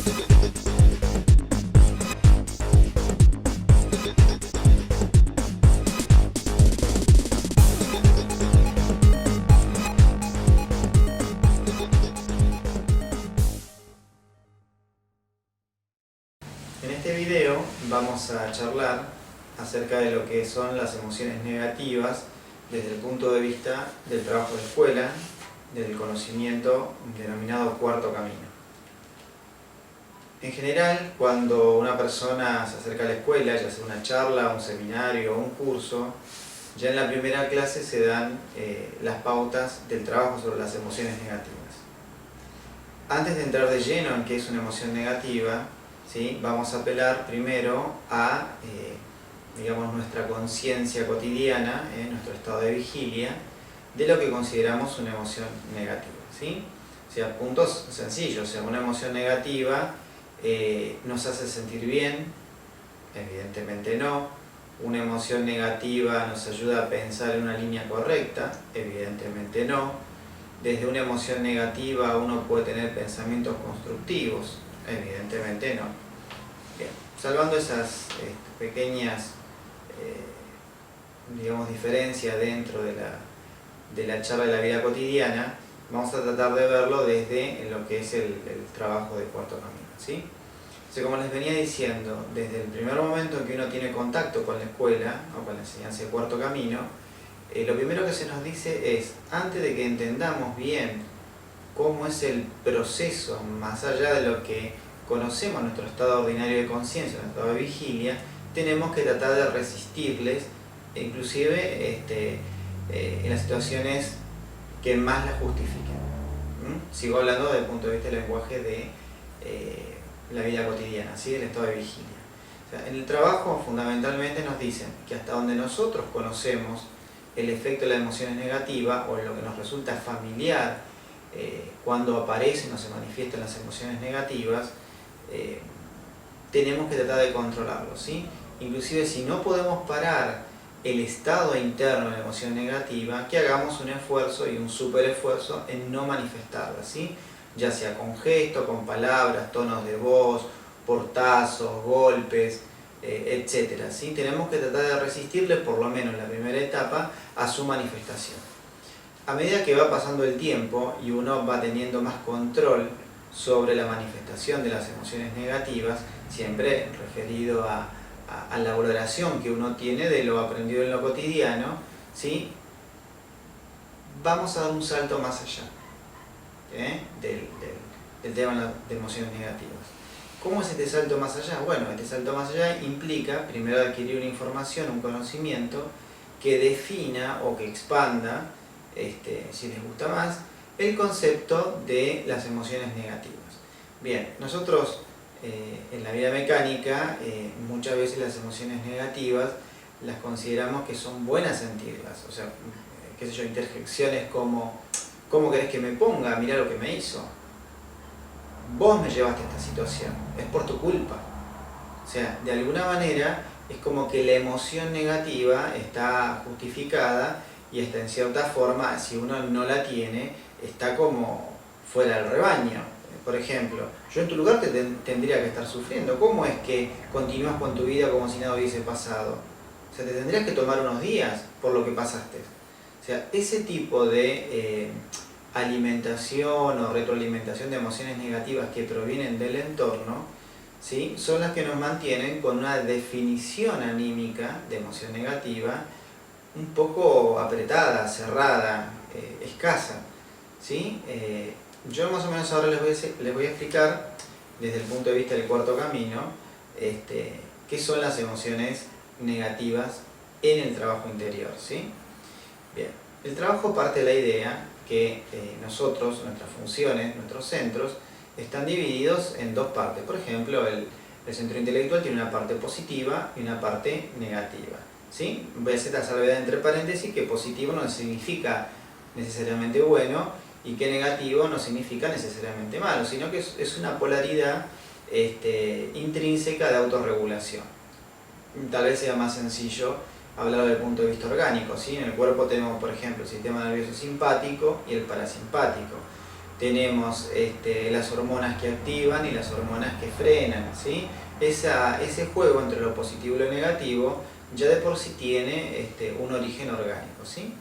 En este video vamos a charlar acerca de lo que son las emociones negativas desde el punto de vista del trabajo de escuela, del conocimiento denominado cuarto camino. En general, cuando una persona se acerca a la escuela, ya sea una charla, un seminario o un curso, ya en la primera clase se dan las pautas del trabajo sobre las emociones negativas. Antes de entrar de lleno en qué es una emoción negativa, ¿sí?, vamos a apelar primero a digamos, nuestra conciencia cotidiana, nuestro estado de vigilia, de lo que consideramos una emoción negativa, ¿sí? O sea, puntos sencillos. O sea, una emoción negativa nos hace sentir bien, evidentemente no. Una emoción negativa nos ayuda a pensar en una línea correcta, evidentemente no. Desde una emoción negativa uno puede tener pensamientos constructivos, evidentemente no. Bien, salvando esas pequeñas digamos, diferencias dentro de la charla de la vida cotidiana, vamos a tratar de verlo desde lo que es el trabajo de cuarto camino, ¿sí? O sea, como les venía diciendo, desde el primer momento en que uno tiene contacto con la escuela o con la enseñanza de cuarto camino, lo primero que se nos dice es, antes de que entendamos bien cómo es el proceso, más allá de lo que conocemos nuestro estado ordinario de conciencia, nuestro estado de vigilia, tenemos que tratar de resistirles, inclusive en las situaciones que más la justifiquen. Sigo hablando desde el punto de vista del lenguaje de la vida cotidiana, ¿sí?, del estado de vigilia. O sea, en el trabajo fundamentalmente nos dicen que hasta donde nosotros conocemos el efecto de las emociones negativas o lo que nos resulta familiar cuando aparecen o se manifiestan las emociones negativas, tenemos que tratar de controlarlo, ¿sí? Inclusive si no podemos parar el estado interno de la emoción negativa, que hagamos un esfuerzo y un super esfuerzo en no manifestarla, ¿sí? Ya sea con gestos, con palabras, tonos de voz, portazos, golpes, etc., ¿sí? Tenemos que tratar de resistirle, por lo menos en la primera etapa, a su manifestación. A medida que va pasando el tiempo y uno va teniendo más control sobre la manifestación de las emociones negativas, siempre referido a la valoración que uno tiene de lo aprendido en lo cotidiano, ¿sí?, vamos a dar un salto más allá del tema de emociones negativas. ¿Cómo es este salto más allá? Bueno, este salto más allá implica primero adquirir una información, un conocimiento que defina o que expanda, si les gusta más, el concepto de las emociones negativas. Bien, nosotros en la vida mecánica muchas veces las emociones negativas las consideramos que son buenas sentirlas. O sea, qué sé yo, interjecciones como ¿cómo querés que me ponga? Mirá lo que me hizo. Vos me llevaste a esta situación, es por tu culpa. O sea, de alguna manera es como que la emoción negativa está justificada y está en cierta forma, si uno no la tiene, está como fuera del rebaño. Por ejemplo, yo en tu lugar tendría que estar sufriendo. ¿Cómo es que continúas con tu vida como si nada hubiese pasado? O sea, te tendrías que tomar unos días por lo que pasaste. O sea, ese tipo de alimentación o retroalimentación de emociones negativas que provienen del entorno, ¿sí?, son las que nos mantienen con una definición anímica de emoción negativa un poco apretada, cerrada, escasa, ¿sí? Yo más o menos ahora les voy a explicar desde el punto de vista del cuarto camino qué son las emociones negativas en el trabajo interior, ¿sí? Bien, el trabajo parte de la idea que nosotros, nuestras funciones, nuestros centros, están divididos en dos partes. Por ejemplo, el centro intelectual tiene una parte positiva y una parte negativa, ¿sí? Voy a hacer la salvedad entre paréntesis que positivo no significa necesariamente bueno y que negativo no significa necesariamente malo, sino que es una polaridad intrínseca de autorregulación. Tal vez sea más sencillo hablar desde el punto de vista orgánico, ¿sí? En el cuerpo tenemos, por ejemplo, el sistema nervioso simpático y el parasimpático. tenemos las hormonas que activan y las hormonas que frenan, ¿sí? Ese juego entre lo positivo y lo negativo ya de por sí tiene un origen orgánico, ¿sí?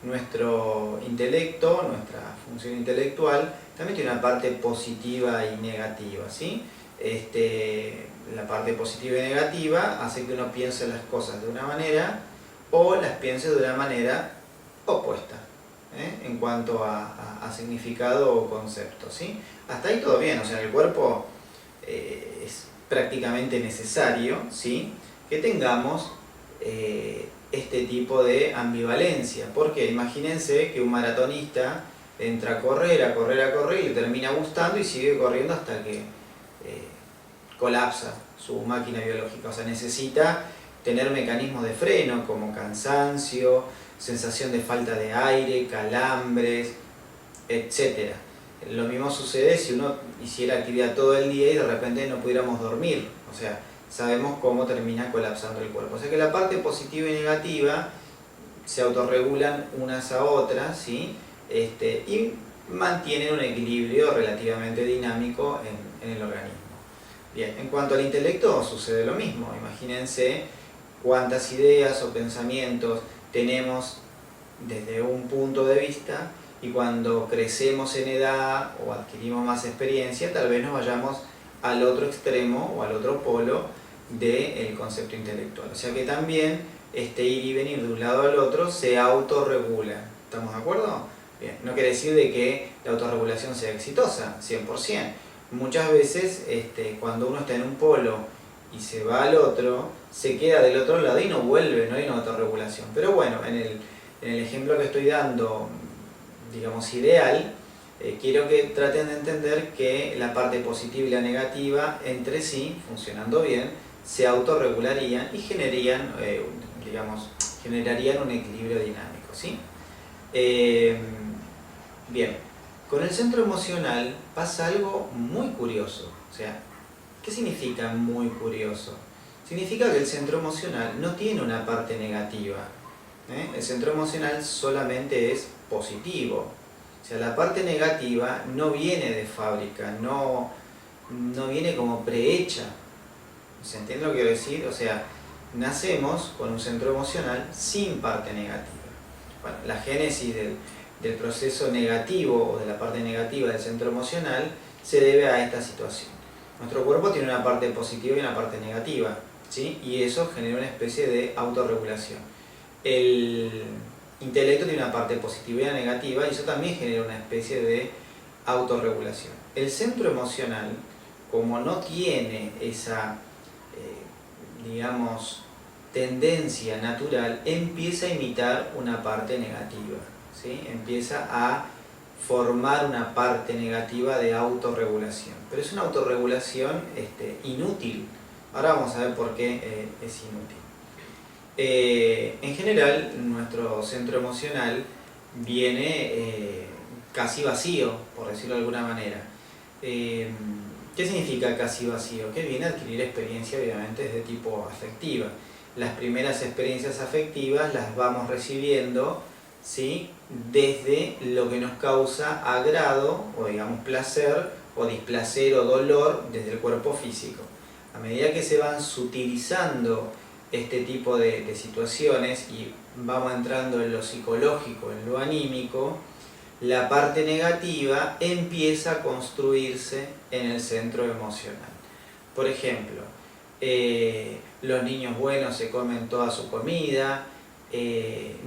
Nuestro intelecto, nuestra función intelectual, también tiene una parte positiva y negativa, ¿sí? La parte positiva y negativa hace que uno piense las cosas de una manera o las piense de una manera opuesta, en cuanto a significado o concepto, ¿sí? Hasta ahí todo bien, o sea, en el cuerpo es prácticamente necesario, ¿sí?, que tengamos este tipo de ambivalencia, porque imagínense que un maratonista entra a correr y le termina gustando y sigue corriendo hasta que colapsa su máquina biológica, o sea, necesita tener mecanismos de freno como cansancio, sensación de falta de aire, calambres, etc. Lo mismo sucede si uno hiciera actividad todo el día y de repente no pudiéramos dormir, o sea, sabemos cómo termina colapsando el cuerpo. O sea que la parte positiva y negativa se autorregulan unas a otras, ¿sí? Y mantienen un equilibrio relativamente dinámico en el organismo. Bien, en cuanto al intelecto sucede lo mismo. Imagínense cuántas ideas o pensamientos tenemos desde un punto de vista y cuando crecemos en edad o adquirimos más experiencia, tal vez nos vayamos al otro extremo o al otro polo del concepto intelectual. O sea que también ir y venir de un lado al otro se autorregula. ¿Estamos de acuerdo? Bien, no quiere decir de que la autorregulación sea exitosa, 100%. Muchas veces cuando uno está en un polo y se va al otro, se queda del otro lado y no vuelve, no hay una autorregulación. Pero bueno, en el ejemplo que estoy dando, digamos ideal, quiero que traten de entender que la parte positiva y la negativa entre sí, funcionando bien, se autorregularían y generarían un equilibrio dinámico, ¿sí? Bien, con el centro emocional pasa algo muy curioso. O sea, ¿qué significa muy curioso? Significa que el centro emocional no tiene una parte negativa. El centro emocional solamente es positivo. O sea, la parte negativa no viene de fábrica, no viene como prehecha. ¿Se entiende lo que quiero decir? O sea, nacemos con un centro emocional sin parte negativa. Bueno, la génesis del proceso negativo o de la parte negativa del centro emocional se debe a esta situación. Nuestro cuerpo tiene una parte positiva y una parte negativa, ¿sí? Y eso genera una especie de autorregulación. El intelecto tiene una parte positiva y una negativa y eso también genera una especie de autorregulación. El centro emocional, como no tiene esa tendencia natural, empieza a imitar una parte negativa, ¿sí? Empieza a formar una parte negativa de autorregulación, pero es una autorregulación inútil. Ahora vamos a ver por qué es inútil. En general, nuestro centro emocional viene casi vacío, por decirlo de alguna manera. ¿Qué significa casi vacío? Que viene a adquirir experiencia, obviamente, de tipo afectiva. Las primeras experiencias afectivas las vamos recibiendo, ¿sí?, desde lo que nos causa agrado, o digamos placer, o displacer o dolor desde el cuerpo físico. A medida que se van sutilizando este tipo de situaciones y vamos entrando en lo psicológico, en lo anímico, la parte negativa empieza a construirse en el centro emocional. Por ejemplo, los niños buenos se comen toda su comida,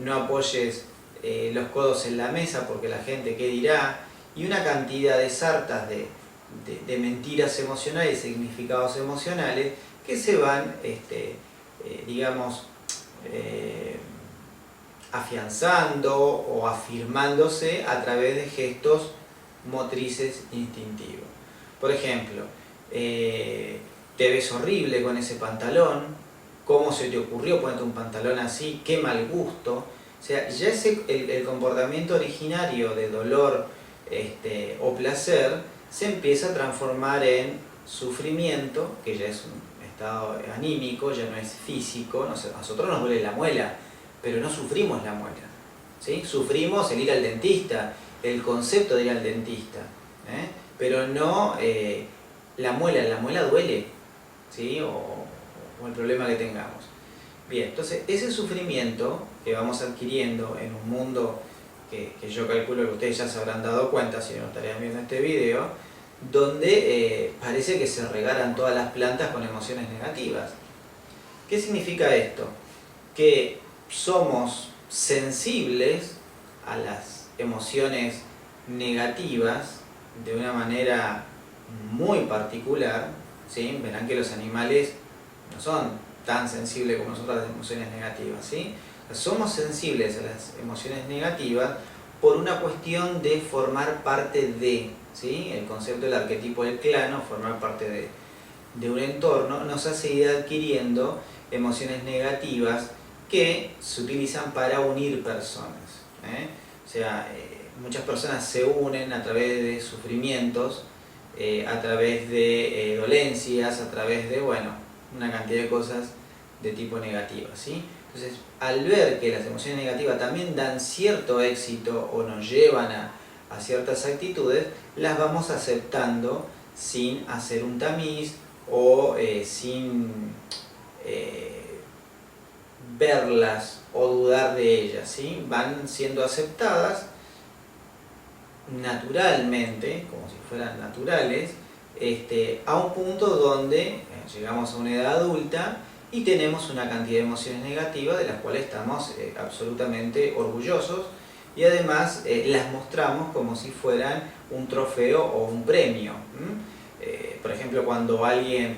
no apoyes los codos en la mesa porque la gente qué dirá, y una cantidad de sartas de mentiras emocionales, significados emocionales que se van, afianzando o afirmándose a través de gestos motrices instintivos. Por ejemplo, te ves horrible con ese pantalón, ¿cómo se te ocurrió ponerte un pantalón así? ¡Qué mal gusto! O sea, ya el comportamiento originario de dolor o placer se empieza a transformar en sufrimiento, que ya es un estado anímico, ya no es físico. No sé, a nosotros nos duele la muela, pero no sufrimos la muela, ¿sí? Sufrimos el ir al dentista, el concepto de ir al dentista. Pero no la muela duele, ¿sí? O el problema que tengamos. Bien, entonces ese sufrimiento que vamos adquiriendo en un mundo que yo calculo que ustedes ya se habrán dado cuenta si no estarían viendo este video, donde parece que se regalan todas las plantas con emociones negativas. ¿Qué significa esto? Que somos sensibles a las emociones negativas de una manera muy particular, ¿sí? Verán que los animales no son tan sensibles como nosotros a las emociones negativas, ¿sí? Somos sensibles a las emociones negativas por una cuestión de formar parte de, ¿sí? El concepto del arquetipo del clan, formar parte de un entorno, nos hace ir adquiriendo emociones negativas que se utilizan para unir personas. O sea, muchas personas se unen a través de sufrimientos, a través de dolencias, a través de, bueno, una cantidad de cosas de tipo negativa, ¿sí? Entonces, al ver que las emociones negativas también dan cierto éxito o nos llevan a ciertas actitudes, las vamos aceptando sin hacer un tamiz o sin verlas o dudar de ellas, ¿sí? Van siendo aceptadas naturalmente, como si fueran naturales, a un punto donde llegamos a una edad adulta y tenemos una cantidad de emociones negativas de las cuales estamos absolutamente orgullosos y además las mostramos como si fueran un trofeo o un premio. Por ejemplo, cuando alguien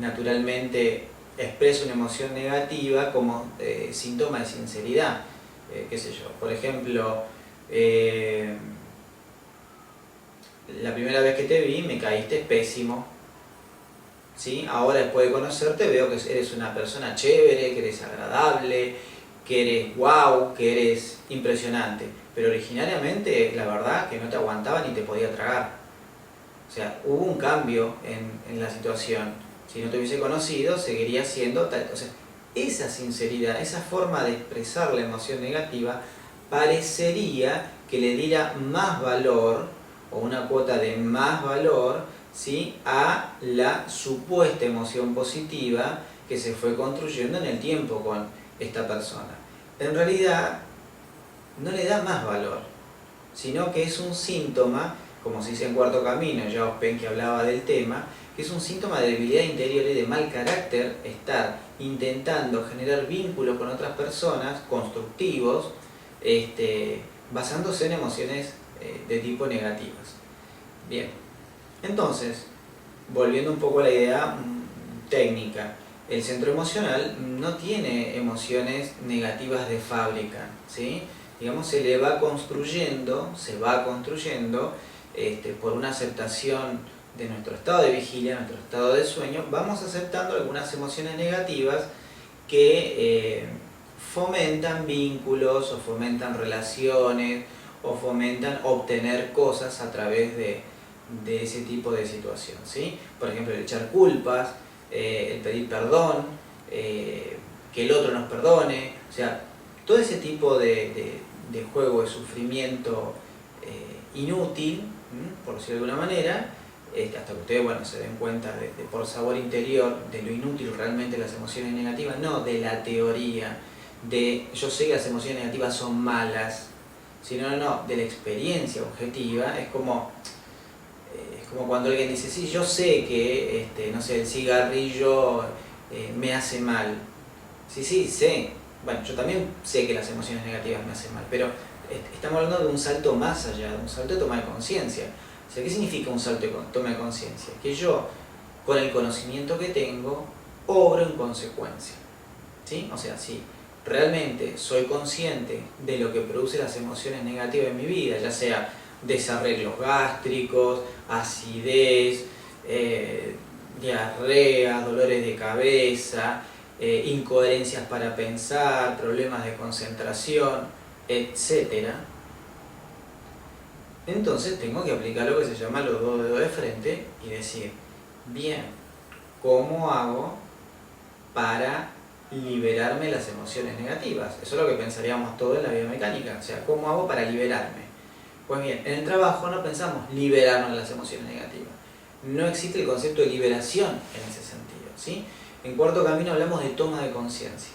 naturalmente expresa una emoción negativa como síntoma de sinceridad, qué sé yo, por ejemplo, la primera vez que te vi me caíste pésimo, ¿sí? Ahora después de conocerte veo que eres una persona chévere, que eres agradable, que eres guau, que eres impresionante, pero originariamente la verdad que no te aguantaba ni te podía tragar. O sea, hubo un cambio en la situación. Si no te hubiese conocido, seguiría siendo tal. O sea, esa sinceridad, esa forma de expresar la emoción negativa parecería que le diera más valor o una cuota de más valor, ¿sí?, a la supuesta emoción positiva que se fue construyendo en el tiempo con esta persona. En realidad no le da más valor, sino que es un síntoma, como se dice en Cuarto Camino, ya Ospen que hablaba del tema, que es un síntoma de debilidad interior y de mal carácter estar intentando generar vínculos con otras personas constructivos, basándose en emociones de tipo negativas. Bien, entonces, volviendo un poco a la idea técnica, el centro emocional no tiene emociones negativas de fábrica, ¿sí? Digamos, se va construyendo por una aceptación de nuestro estado de vigilia, nuestro estado de sueño, vamos aceptando algunas emociones negativas que fomentan vínculos o fomentan relaciones o fomentan obtener cosas a través de ese tipo de situación, ¿sí? Por ejemplo, el echar culpas, el pedir perdón, que el otro nos perdone, o sea, todo ese tipo de juego de sufrimiento inútil, por decirlo de alguna manera, hasta que ustedes, bueno, se den cuenta de por sabor interior de lo inútil realmente las emociones negativas, no de la teoría de yo sé que las emociones negativas son malas, sino de la experiencia objetiva. Es como cuando alguien dice, sí, yo sé que no sé, el cigarrillo me hace mal. Sí, sé. Bueno, yo también sé que las emociones negativas me hacen mal, pero estamos hablando de un salto más allá, de un salto de toma de conciencia. O sea, ¿qué significa un salto de toma de conciencia? Que yo, con el conocimiento que tengo, obro en consecuencia, ¿sí? O sea, si realmente soy consciente de lo que produce las emociones negativas en mi vida, ya sea desarreglos gástricos, acidez, diarrea, dolores de cabeza, incoherencias para pensar, problemas de concentración, etc. Entonces tengo que aplicar lo que se llama los dos dedos de frente y decir, bien, ¿cómo hago para liberarme las emociones negativas? Eso es lo que pensaríamos todos en la biomecánica, o sea, ¿cómo hago para liberarme? Pues bien, en el trabajo no pensamos liberarnos de las emociones negativas. No existe el concepto de liberación en ese sentido, ¿sí? En Cuarto Camino hablamos de toma de conciencia.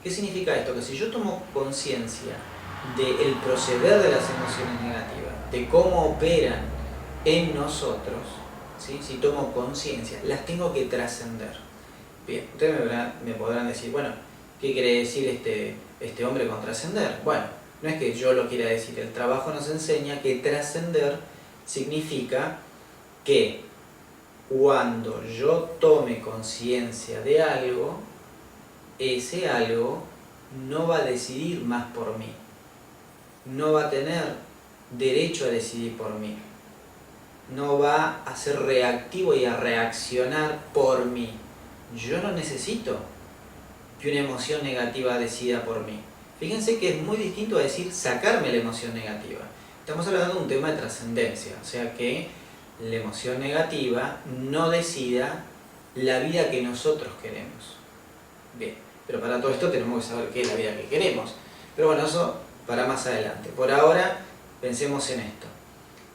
¿Qué significa esto? Que si yo tomo conciencia del proceder de las emociones negativas, de cómo operan en nosotros, ¿sí? Si tomo conciencia, las tengo que trascender. Bien, ustedes me podrán decir, bueno, ¿qué quiere decir este hombre con trascender? Bueno, no es que yo lo quiera decir, el trabajo nos enseña que trascender significa que cuando yo tome conciencia de algo, ese algo no va a decidir más por mí, no va a tener derecho a decidir por mí, no va a ser reactivo y a reaccionar por mí. Yo no necesito que una emoción negativa decida por mí. Fíjense que es muy distinto a decir sacarme la emoción negativa. Estamos hablando de un tema de trascendencia, o sea que la emoción negativa no decida la vida que nosotros queremos. Bien, pero para todo esto tenemos que saber qué es la vida que queremos. Pero bueno, eso para más adelante. Por ahora, pensemos en esto.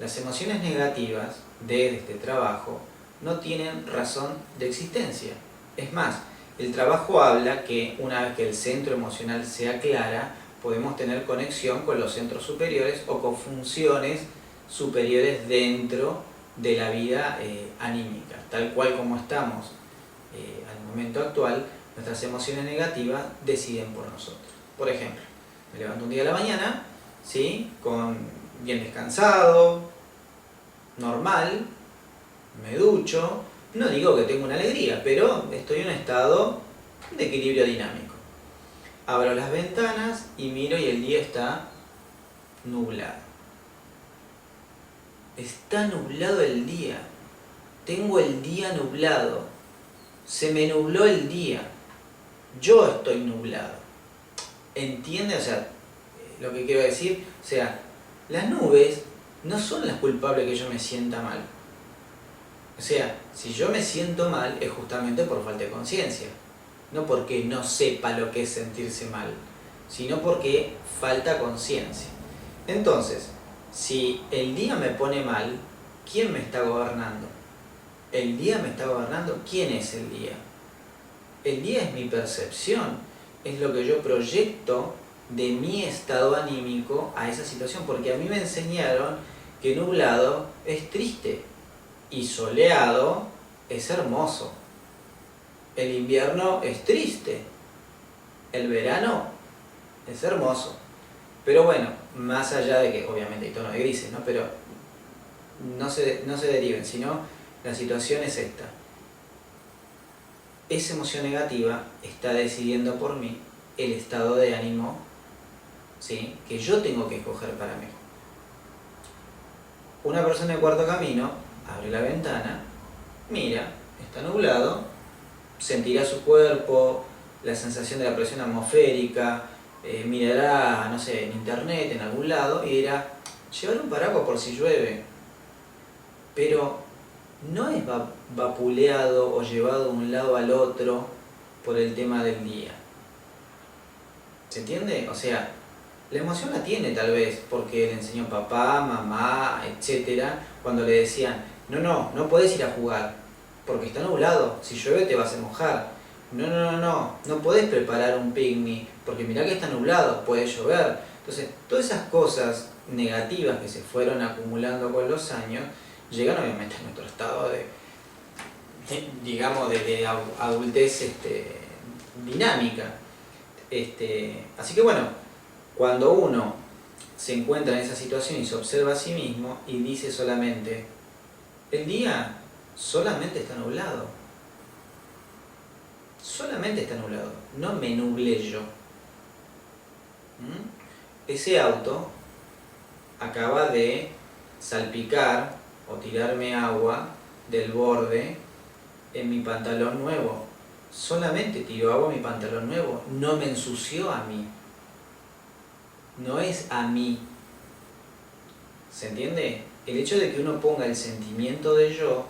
Las emociones negativas de este trabajo no tienen razón de existencia. Es más, el trabajo habla que una vez que el centro emocional se aclara, podemos tener conexión con los centros superiores o con funciones superiores dentro de la vida anímica. Tal cual como estamos al momento actual, nuestras emociones negativas deciden por nosotros. Por ejemplo, me levanto un día de la mañana, ¿sí? Bien descansado, normal, me ducho, no digo que tengo una alegría, pero estoy en un estado de equilibrio dinámico. Abro las ventanas y miro y el día está nublado. Está nublado el día. Tengo el día nublado. Se me nubló el día. Yo estoy nublado. ¿Entiende? O sea, lo que quiero decir, o sea, las nubes no son las culpables que yo me sienta mal. O sea, si yo me siento mal es justamente por falta de conciencia. No porque no sepa lo que es sentirse mal, sino porque falta conciencia. Entonces, si el día me pone mal, ¿quién me está gobernando? ¿El día me está gobernando? ¿Quién es el día? El día es mi percepción, es lo que yo proyecto de mi estado anímico a esa situación, porque a mí me enseñaron que nublado es triste y soleado es hermoso. El invierno es triste, el verano es hermoso. Pero bueno, más allá de que obviamente hay tonos de grises, ¿no? Pero no se deriven, sino la situación es esta. Esa emoción negativa está decidiendo por mí el estado de ánimo, ¿sí?, que yo tengo que escoger para mí. Una persona de Cuarto Camino abre la ventana, mira, está nublado, sentirá su cuerpo, la sensación de la presión atmosférica, mirará, no sé, en internet, en algún lado, y dirá, llevar un paraguas por si llueve. Pero no es vapuleado o llevado de un lado al otro por el tema del día. ¿Se entiende? O sea, la emoción la tiene tal vez porque le enseñó papá, mamá, etcétera, cuando le decían, no podés ir a jugar porque está nublado, si llueve te vas a mojar. No podés preparar un picnic porque mirá que está nublado, puede llover. Entonces, todas esas cosas negativas que se fueron acumulando con los años llegan obviamente a nuestro estado de adultez dinámica. Así que bueno, cuando uno se encuentra en esa situación y se observa a sí mismo y dice solamente, el día solamente está nublado. Solamente está nublado, no me nublé yo. Ese auto acaba de salpicar o tirarme agua del borde en mi pantalón nuevo. Solamente tiró agua en mi pantalón nuevo, no me ensució a mí. No es a mí. ¿Se entiende? El hecho de que uno ponga el sentimiento de yo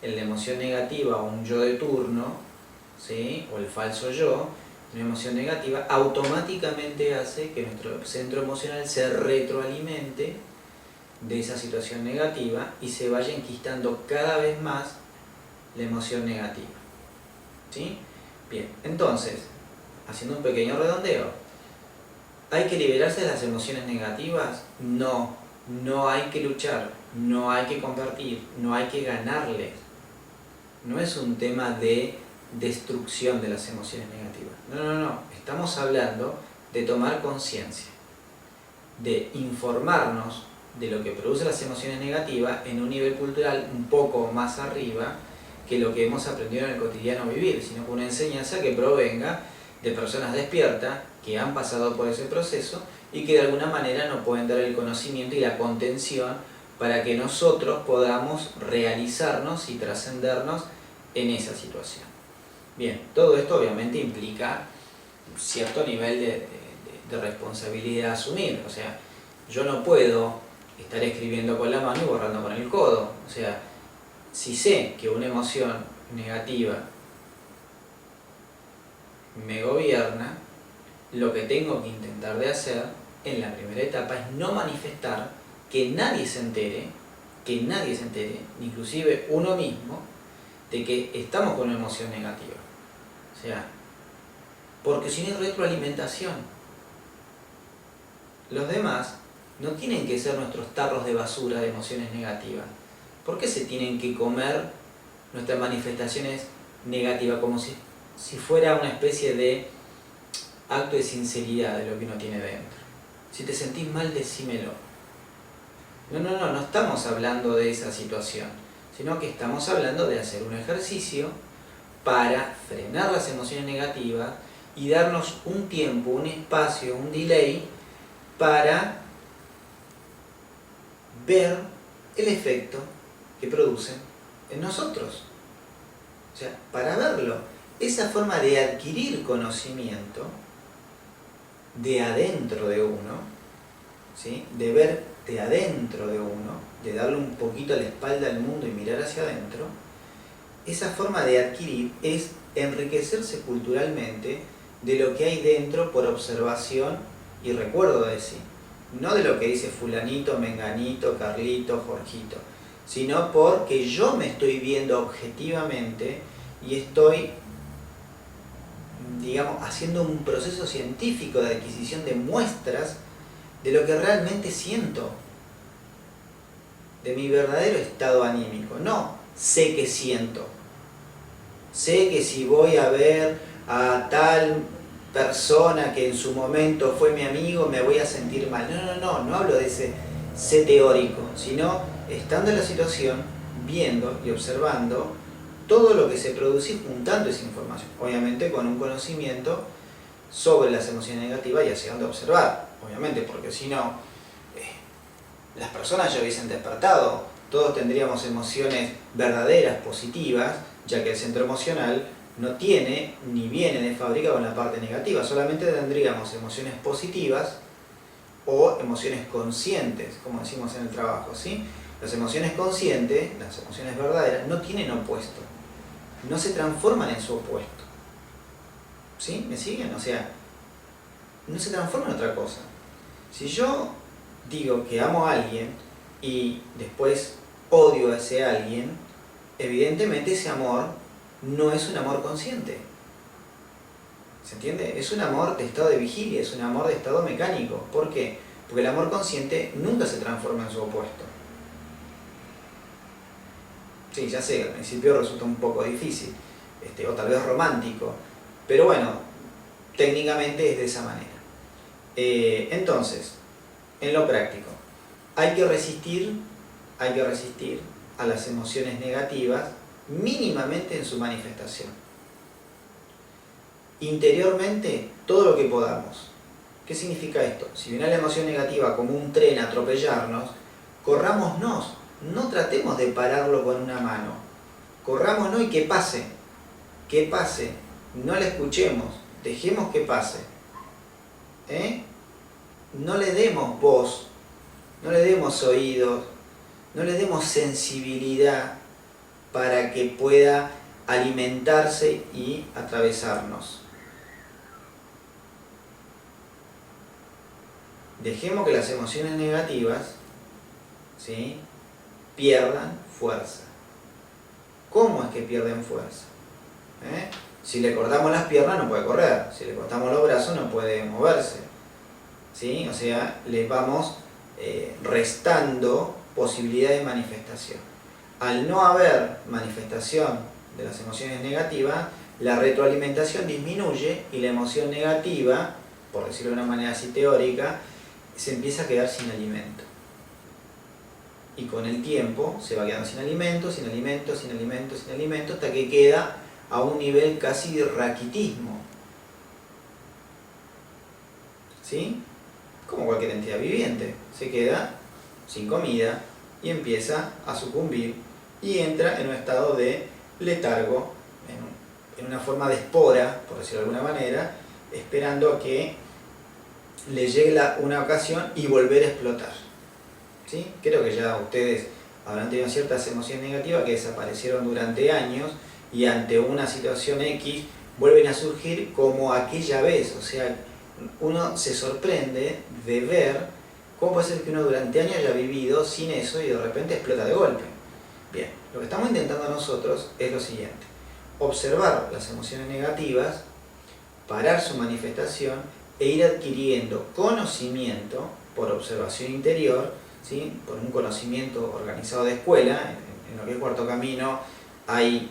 en la emoción negativa o un yo de turno, ¿sí?, o el falso yo, una emoción negativa, automáticamente hace que nuestro centro emocional se retroalimente de esa situación negativa y se vaya enquistando cada vez más la emoción negativa. ¿Sí? Bien, entonces, haciendo un pequeño redondeo, ¿hay que liberarse de las emociones negativas? No, no hay que luchar, no hay que compartir, no hay que ganarles. No es un tema de destrucción de las emociones negativas. No. Estamos hablando de tomar conciencia, de informarnos de lo que produce las emociones negativas en un nivel cultural un poco más arriba que lo que hemos aprendido en el cotidiano vivir, sino con una enseñanza que provenga de personas despiertas que han pasado por ese proceso y que de alguna manera nos pueden dar el conocimiento y la contención para que nosotros podamos realizarnos y trascendernos en esa situación. Bien, todo esto obviamente implica cierto nivel de responsabilidad a asumir. O sea, yo no puedo estar escribiendo con la mano y borrando con el codo. O sea, si sé que una emoción negativa me gobierna, lo que tengo que intentar de hacer en la primera etapa es no manifestar, que nadie se entere, ni inclusive uno mismo, de que estamos con una emoción negativa. O sea, porque si no hay retroalimentación, los demás no tienen que ser nuestros tarros de basura de emociones negativas. ¿Por qué se tienen que comer nuestras manifestaciones negativas como si fuera una especie de acto de sinceridad de lo que uno tiene dentro? Si te sentís mal, decímelo. No estamos hablando de esa situación, sino que estamos hablando de hacer un ejercicio para frenar las emociones negativas y darnos un tiempo, un espacio, un delay para ver el efecto que producen en nosotros. O sea, para verlo. Esa forma de adquirir conocimiento de adentro de uno, ¿sí? De ver de adentro de uno, de darle un poquito la espalda al mundo y mirar hacia adentro, esa forma de adquirir es enriquecerse culturalmente de lo que hay dentro por observación y recuerdo de sí. No de lo que dice fulanito, menganito, Carlito, Jorgito, sino porque yo me estoy viendo objetivamente y estoy, digamos, haciendo un proceso científico de adquisición de muestras de lo que realmente siento, de mi verdadero estado anímico. No sé que siento, sé que si voy a ver a tal persona que en su momento fue mi amigo me voy a sentir mal. No hablo de ese sé teórico, sino estando en la situación, viendo y observando todo lo que se produce y juntando esa información, obviamente con un conocimiento sobre las emociones negativas y hacia dónde observar, obviamente, porque si no, las personas ya hubiesen despertado, todos tendríamos emociones verdaderas, positivas, ya que el centro emocional no tiene ni viene de fábrica con la parte negativa, solamente tendríamos emociones positivas o emociones conscientes, como decimos en el trabajo, ¿sí? Las emociones conscientes, las emociones verdaderas, no tienen opuesto, no se transforman en su opuesto. ¿Sí? ¿Me siguen? O sea, no se transforma en otra cosa. Si yo digo que amo a alguien y después odio a ese alguien, evidentemente ese amor no es un amor consciente. ¿Se entiende? Es un amor de estado de vigilia, es un amor de estado mecánico. ¿Por qué? Porque el amor consciente nunca se transforma en su opuesto. Sí, ya sé, al principio resulta un poco difícil, o tal vez romántico, pero bueno, técnicamente es de esa manera. Entonces, en lo práctico, hay que resistir a las emociones negativas mínimamente en su manifestación. Interiormente, todo lo que podamos. ¿Qué significa esto? Si viene la emoción negativa como un tren a atropellarnos, corrámonos, no tratemos de pararlo con una mano. Corrámonos y que pase, no la escuchemos, dejemos que pase. No le demos voz, no le demos oídos, no le demos sensibilidad para que pueda alimentarse y atravesarnos. Dejemos que las emociones negativas ¿sí?, pierdan fuerza. ¿Cómo es que pierden fuerza? Si le cortamos las piernas no puede correr, si le cortamos los brazos no puede moverse, ¿sí? O sea, le vamos restando posibilidad de manifestación. Al no haber manifestación de las emociones negativas, la retroalimentación disminuye y la emoción negativa, por decirlo de una manera así teórica, se empieza a quedar sin alimento. Y con el tiempo se va quedando sin alimento, sin alimento, sin alimento, sin alimento, hasta que queda a un nivel casi de raquitismo. ¿Sí? Como cualquier entidad viviente. Se queda sin comida y empieza a sucumbir y entra en un estado de letargo, en una forma de espora, por decirlo de alguna manera, esperando a que le llegue una ocasión y volver a explotar. ¿Sí? Creo que ya ustedes habrán tenido ciertas emociones negativas que desaparecieron durante años y ante una situación X vuelven a surgir como aquella vez. O sea, uno se sorprende de ver cómo puede ser que uno durante años haya vivido sin eso y de repente explota de golpe. Bien, lo que estamos intentando nosotros es lo siguiente: observar las emociones negativas, parar su manifestación e ir adquiriendo conocimiento por observación interior, ¿sí?, por un conocimiento organizado de escuela. En lo que es Cuarto Camino hay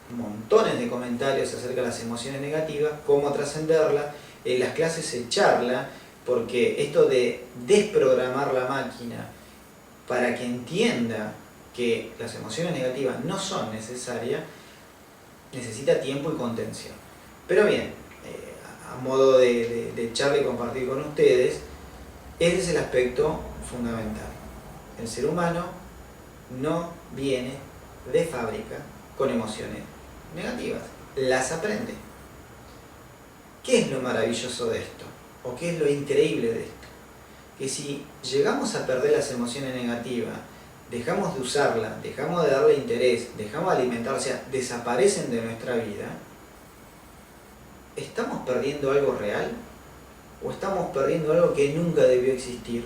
montones de comentarios acerca de las emociones negativas, cómo trascenderlas. En las clases se charla, porque esto de desprogramar la máquina para que entienda que las emociones negativas no son necesarias, necesita tiempo y contención. Pero bien, a modo de charla y compartir con ustedes, ese es el aspecto fundamental. El ser humano no viene de fábrica con emociones negativas, las aprende. ¿Qué es lo maravilloso de esto? ¿O qué es lo increíble de esto? Que si llegamos a perder las emociones negativas, dejamos de usarlas, dejamos de darle interés, dejamos de alimentarlas, o sea, desaparecen de nuestra vida, ¿estamos perdiendo algo real? ¿O estamos perdiendo algo que nunca debió existir?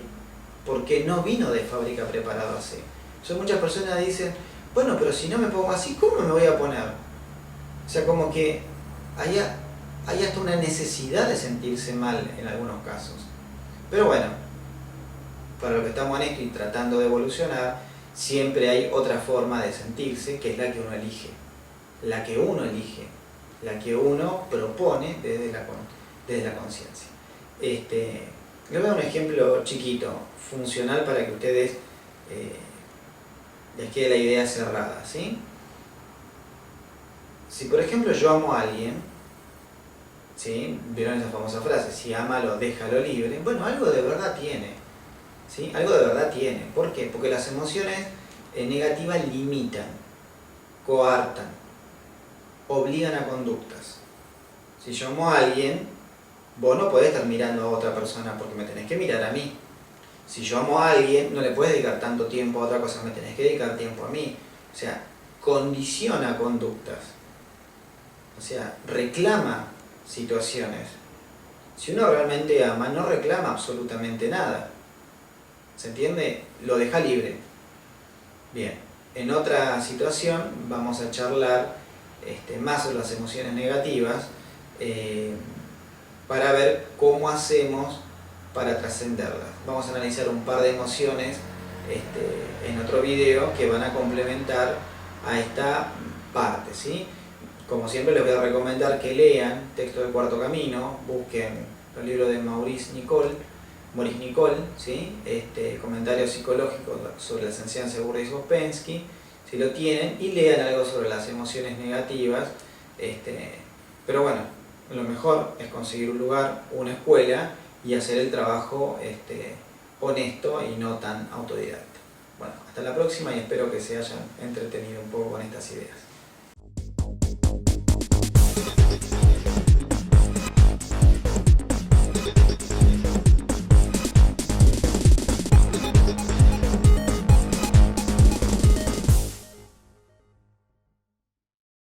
Porque no vino de fábrica preparado así. O sea, muchas personas dicen, bueno, pero si no me pongo así, ¿cómo me voy a poner? O sea, como que hay hasta una necesidad de sentirse mal en algunos casos. Pero bueno, para lo que estamos en esto y tratando de evolucionar, siempre hay otra forma de sentirse, que es la que uno elige. La que uno elige, la que uno propone desde la conciencia. Les voy a dar un ejemplo chiquito, funcional, para que ustedes les quede la idea cerrada, ¿sí? Si por ejemplo yo amo a alguien, ¿sí?, vieron esa famosa frase, si ámalo, déjalo libre. Bueno, algo de verdad tiene, ¿sí? Algo de verdad tiene. ¿Por qué? Porque las emociones negativas limitan, coartan, obligan a conductas. Si yo amo a alguien, vos no podés estar mirando a otra persona porque me tenés que mirar a mí. Si yo amo a alguien, no le puedes dedicar tanto tiempo a otra cosa, me tenés que dedicar tiempo a mí. O sea, condiciona conductas. O sea, reclama situaciones. Si uno realmente ama, no reclama absolutamente nada. ¿Se entiende? Lo deja libre. Bien, en otra situación vamos a charlar más sobre las emociones negativas para ver cómo hacemos para trascenderlas. Vamos a analizar un par de emociones en otro video que van a complementar a esta parte, ¿sí? Como siempre les voy a recomendar que lean Texto del Cuarto Camino, busquen los libros de Maurice Nicoll, ¿sí?, comentarios psicológicos sobre las enseñanzas de Burda y Ouspensky, si lo tienen, y lean algo sobre las emociones negativas. Pero bueno, lo mejor es conseguir un lugar, una escuela, y hacer el trabajo honesto y no tan autodidacta. Bueno, hasta la próxima y espero que se hayan entretenido un poco con estas ideas.